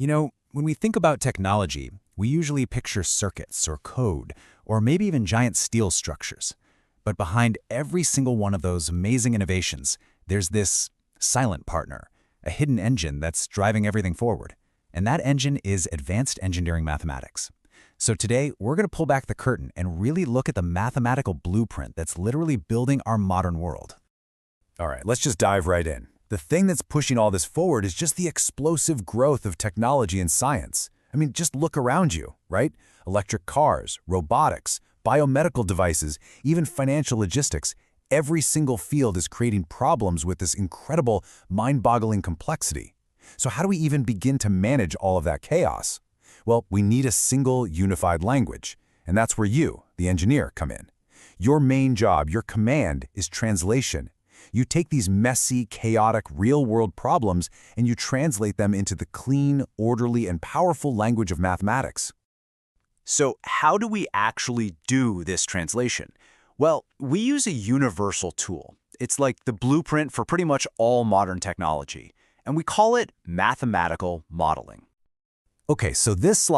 When we think about technology, we usually picture circuits or code, or maybe even giant steel structures. But behind every single one of those amazing innovations, there's this silent partner, a hidden engine that's driving everything forward. And that engine is advanced engineering mathematics. So today, we're going to pull back the curtain and really look at the mathematical blueprint that's literally building our modern world. All right, let's just dive right in. The thing that's pushing all this forward is just the explosive growth of technology and science. I mean, just look around you, right? Electric cars, robotics, biomedical devices, even financial logistics. Every single field is creating problems with this incredible, mind-boggling complexity. So how do we even begin to manage all of that chaos? Well, we need a single, unified language. And that's where you, the engineer, come in. Your main job, your command, is translation. You take these messy, chaotic, real-world problems and you translate them into the clean, orderly, and powerful language of mathematics. So how do we actually do this translation? Well, we use a universal tool. It's like the blueprint for pretty much all modern technology, and we call it mathematical modeling. Okay, so this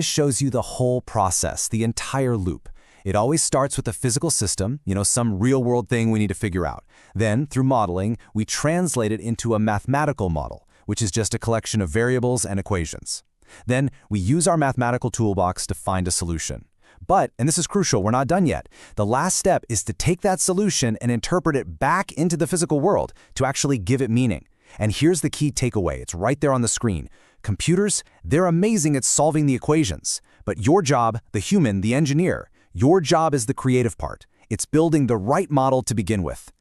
shows you the whole process, the entire loop. It always starts with a physical system, some real-world thing we need to figure out. Then, through modeling, we translate it into a mathematical model, which is just a collection of variables and equations. Then, we use our mathematical toolbox to find a solution. But, and this is crucial, we're not done yet. The last step is to take that solution and interpret it back into the physical world to actually give it meaning. And here's the key takeaway. It's right there on the screen. Computers, they're amazing at solving the equations. But your job, the human, the engineer, your job is the creative part. It's building the right model to begin with.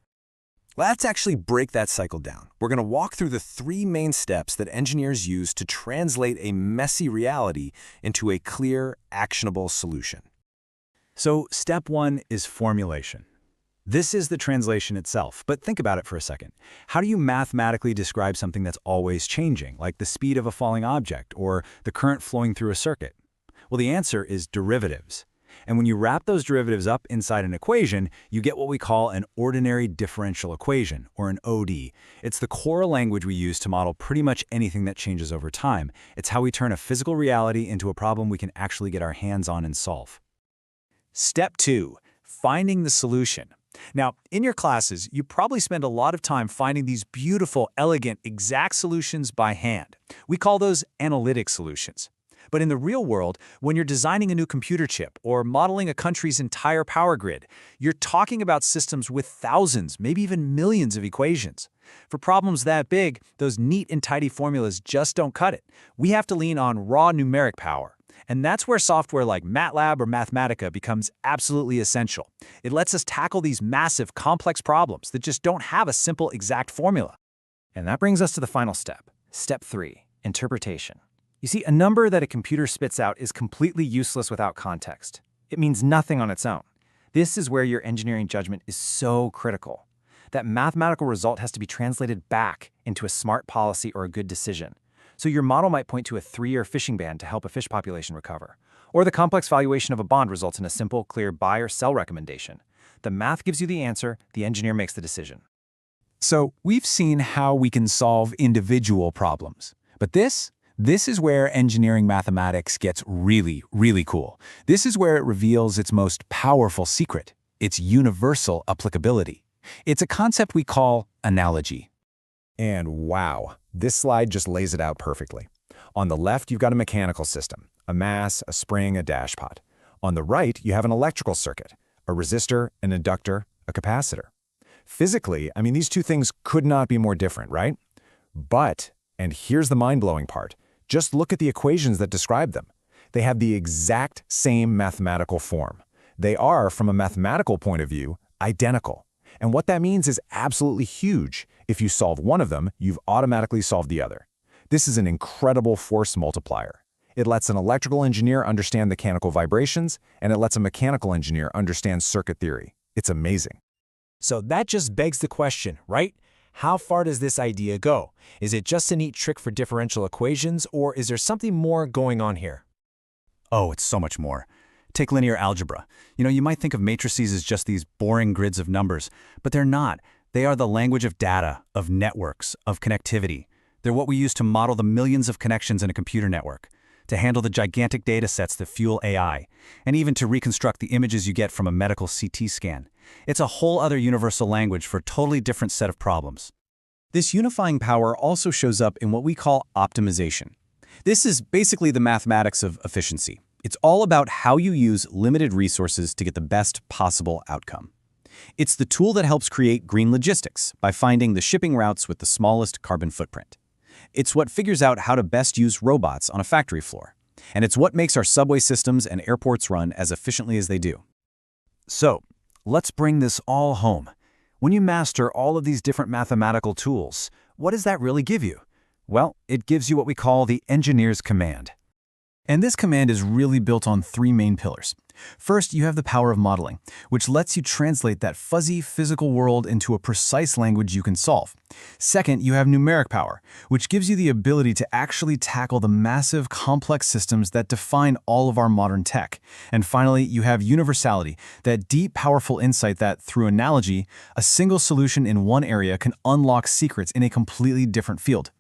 Let's actually break that cycle down. We're going to walk through the three main steps that engineers use to translate a messy reality into a clear, actionable solution. So, step one is formulation. This is the translation itself, but think about it for a second. How do you mathematically describe something that's always changing, like the speed of a falling object or the current flowing through a circuit? Well, the answer is derivatives. And when you wrap those derivatives up inside an equation, you get what we call an ordinary differential equation, or an OD. It's the core language we use to model pretty much anything that changes over time. It's how we turn a physical reality into a problem we can actually get our hands on and solve. Step two, finding the solution. Now, in your classes, you probably spend a lot of time finding these beautiful, elegant, exact solutions by hand. We call those analytic solutions. But in the real world, when you're designing a new computer chip or modeling a country's entire power grid, you're talking about systems with thousands, maybe even millions of equations. For problems that big, those neat and tidy formulas just don't cut it. We have to lean on raw numeric power. And that's where software like MATLAB or Mathematica becomes absolutely essential. It lets us tackle these massive, complex problems that just don't have a simple, exact formula. And that brings us to the final step. Step three, interpretation. You see, a number that a computer spits out is completely useless without context. It means nothing on its own. This is where your engineering judgment is so critical. That mathematical result has to be translated back into a smart policy or a good decision. So your model might point to a 3-year fishing ban to help a fish population recover. Or the complex valuation of a bond results in a simple, clear buy or sell recommendation. The math gives you the answer, the engineer makes the decision. So we've seen how we can solve individual problems. But this is where engineering mathematics gets really, really cool. This is where it reveals its most powerful secret, its universal applicability. It's a concept we call analogy. And wow, this slide just lays it out perfectly. On the left, you've got a mechanical system, a mass, a spring, a dashpot. On the right, you have an electrical circuit, a resistor, an inductor, a capacitor. Physically, these two things could not be more different, right? But, and here's the mind-blowing part, just look at the equations that describe them. They have the exact same mathematical form. They are, from a mathematical point of view, identical. And what that means is absolutely huge. If you solve one of them, you've automatically solved the other. This is an incredible force multiplier. It lets an electrical engineer understand mechanical vibrations, and it lets a mechanical engineer understand circuit theory. It's amazing. So that just begs the question, right? How far does this idea go? Is it just a neat trick for differential equations, or is there something more going on here? Oh, it's so much more. Take linear algebra. You might think of matrices as just these boring grids of numbers, but they're not. They are the language of data, of networks, of connectivity. They're what we use to model the millions of connections in a computer network, to handle the gigantic data sets that fuel AI, and even to reconstruct the images you get from a medical CT scan. It's a whole other universal language for a totally different set of problems. This unifying power also shows up in what we call optimization. This is basically the mathematics of efficiency. It's all about how you use limited resources to get the best possible outcome. It's the tool that helps create green logistics by finding the shipping routes with the smallest carbon footprint. It's what figures out how to best use robots on a factory floor. And it's what makes our subway systems and airports run as efficiently as they do. So, let's bring this all home. When you master all of these different mathematical tools, what does that really give you? Well, it gives you what we call the engineer's command. And this command is really built on three main pillars. First, you have the power of modeling, which lets you translate that fuzzy physical world into a precise language you can solve. Second, you have numeric power, which gives you the ability to actually tackle the massive, complex systems that define all of our modern tech. And finally, you have universality, that deep, powerful insight that, through analogy, a single solution in one area can unlock secrets in a completely different field.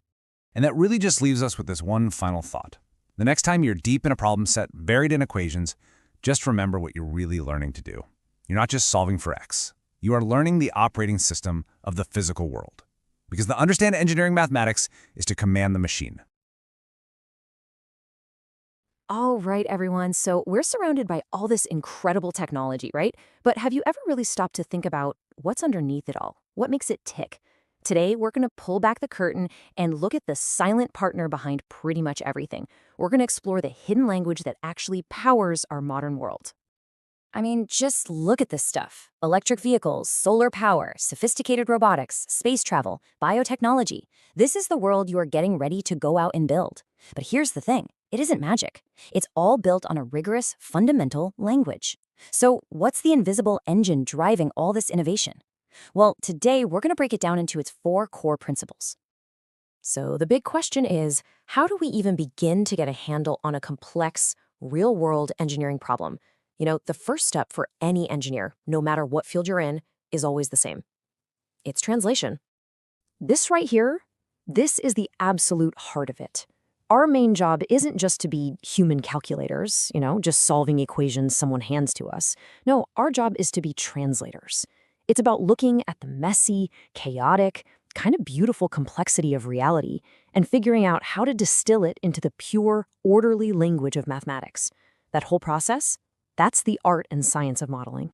And that really just leaves us with this one final thought. The next time you're deep in a problem set buried in equations, just remember what you're really learning to do. You're not just solving for X. You are learning the operating system of the physical world. Because to understand engineering mathematics is to command the machine. All right, everyone. So we're surrounded by all this incredible technology, right? But have you ever really stopped to think about what's underneath it all? What makes it tick? Today, we're going to pull back the curtain and look at the silent partner behind pretty much everything. We're going to explore the hidden language that actually powers our modern world. I mean, just look at this stuff. Electric vehicles, solar power, sophisticated robotics, space travel, biotechnology. This is the world you are getting ready to go out and build. But here's the thing. It isn't magic. It's all built on a rigorous, fundamental language. So what's the invisible engine driving all this innovation? Well, today we're going to break it down into its 4 core principles. So the big question is, how do we even begin to get a handle on a complex, real-world engineering problem? You know, the first step for any engineer, no matter what field you're in, is always the same. It's translation. This right here, this is the absolute heart of it. Our main job isn't just to be human calculators, just solving equations someone hands to us. No, our job is to be translators. It's about looking at the messy, chaotic, kind of beautiful complexity of reality and figuring out how to distill it into the pure, orderly language of mathematics. That whole process, that's the art and science of modeling.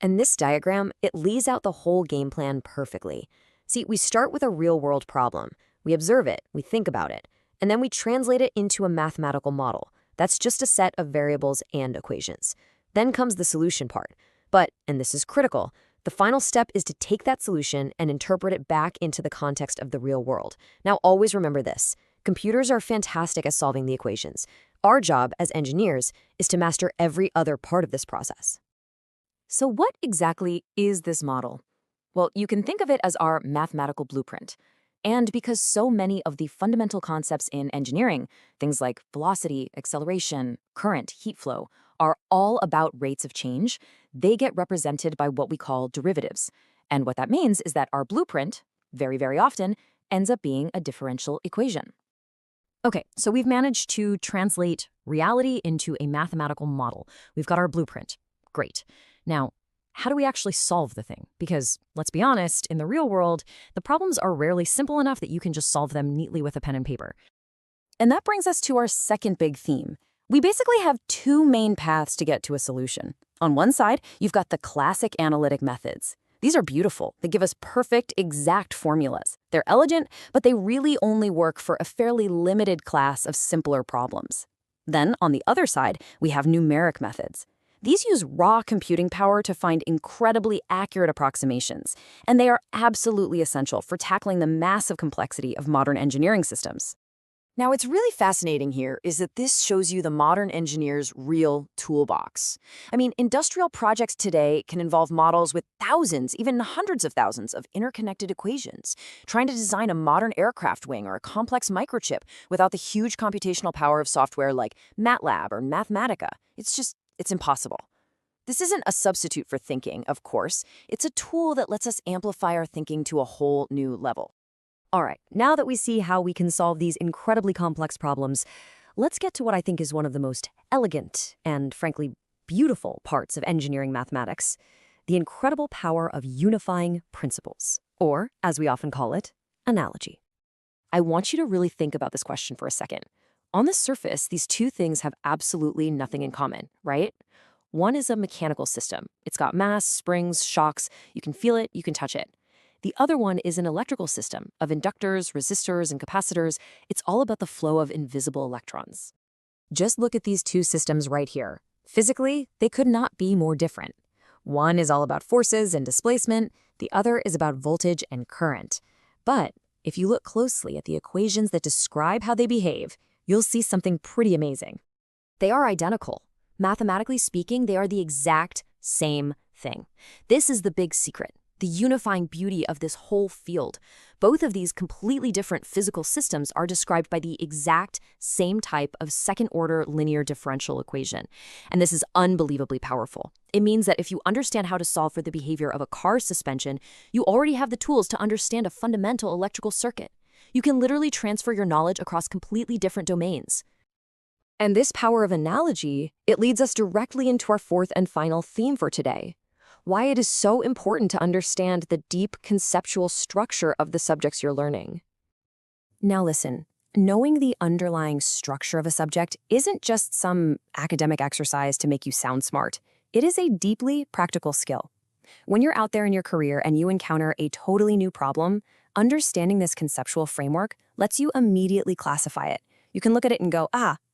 And this diagram, it lays out the whole game plan perfectly. See, we start with a real-world problem. We observe it, we think about it, and then we translate it into a mathematical model. That's just a set of variables and equations. Then comes the solution part. But, and this is critical, the final step is to take that solution and interpret it back into the context of the real world. Now, always remember this. Computers are fantastic at solving the equations. Our job as engineers is to master every other part of this process. So what exactly is this model? Well, you can think of it as our mathematical blueprint. And because so many of the fundamental concepts in engineering, things like velocity, acceleration, current, heat flow, are all about rates of change, they get represented by what we call derivatives. And what that means is that our blueprint, very, very often, ends up being a differential equation. Okay, so we've managed to translate reality into a mathematical model. We've got our blueprint. Great. Now, how do we actually solve the thing? Because, let's be honest, in the real world, the problems are rarely simple enough that you can just solve them neatly with a pen and paper. And that brings us to our second big theme. We basically have 2 main paths to get to a solution. On one side, you've got the classic analytic methods. These are beautiful. They give us perfect, exact formulas. They're elegant, but they really only work for a fairly limited class of simpler problems. Then, on the other side, we have numeric methods. These use raw computing power to find incredibly accurate approximations, and they are absolutely essential for tackling the massive complexity of modern engineering systems. Now, what's really fascinating here is that this shows you the modern engineer's real toolbox. I mean, industrial projects today can involve models with thousands, even hundreds of thousands of interconnected equations. Trying to design a modern aircraft wing or a complex microchip without the huge computational power of software like MATLAB or Mathematica, it's impossible. This isn't a substitute for thinking, of course. It's a tool that lets us amplify our thinking to a whole new level. All right, now that we see how we can solve these incredibly complex problems, let's get to what I think is one of the most elegant and, frankly, beautiful parts of engineering mathematics, the incredible power of unifying principles, or, as we often call it, analogy. I want you to really think about this question for a second. On the surface, these two things have absolutely nothing in common, right? One is a mechanical system. It's got mass, springs, shocks. You can feel it, you can touch it. The other one is an electrical system of inductors, resistors, and capacitors. It's all about the flow of invisible electrons. Just look at these two systems right here. Physically, they could not be more different. One is all about forces and displacement. The other is about voltage and current. But if you look closely at the equations that describe how they behave, you'll see something pretty amazing. They are identical. Mathematically speaking, they are the exact same thing. This is the big secret, the unifying beauty of this whole field. Both of these completely different physical systems are described by the exact same type of second-order linear differential equation. And this is unbelievably powerful. It means that if you understand how to solve for the behavior of a car suspension, you already have the tools to understand a fundamental electrical circuit. You can literally transfer your knowledge across completely different domains. And this power of analogy, it leads us directly into our fourth and final theme for today. Why it is so important to understand the deep conceptual structure of the subjects you're learning. Now listen, knowing the underlying structure of a subject isn't just some academic exercise to make you sound smart. It is a deeply practical skill. When you're out there in your career and you encounter a totally new problem, understanding this conceptual framework lets you immediately classify it. You can look at it and go,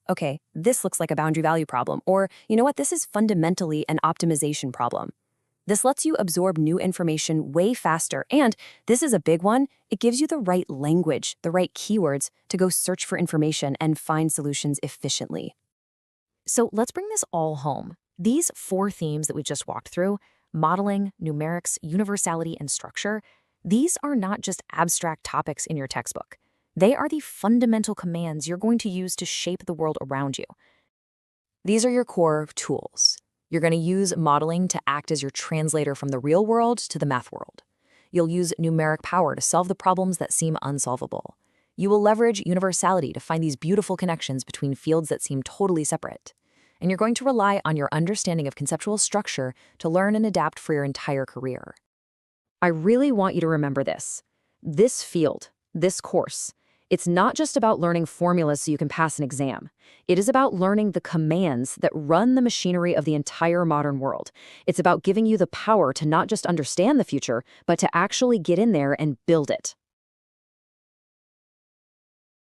okay, this looks like a boundary value problem, or you know what, this is fundamentally an optimization problem. This lets you absorb new information way faster, and this is a big one, it gives you the right language, the right keywords to go search for information and find solutions efficiently. So let's bring this all home. These four themes that we just walked through, modeling, numerics, universality, and structure, these are not just abstract topics in your textbook. They are the fundamental commands you're going to use to shape the world around you. These are your core tools. You're going to use modeling to act as your translator from the real world to the math world. You'll use numeric power to solve the problems that seem unsolvable. You will leverage universality to find these beautiful connections between fields that seem totally separate. And you're going to rely on your understanding of conceptual structure to learn and adapt for your entire career. I really want you to remember this. This field, this course, it's not just about learning formulas so you can pass an exam. It is about learning the commands that run the machinery of the entire modern world. It's about giving you the power to not just understand the future, but to actually get in there and build it.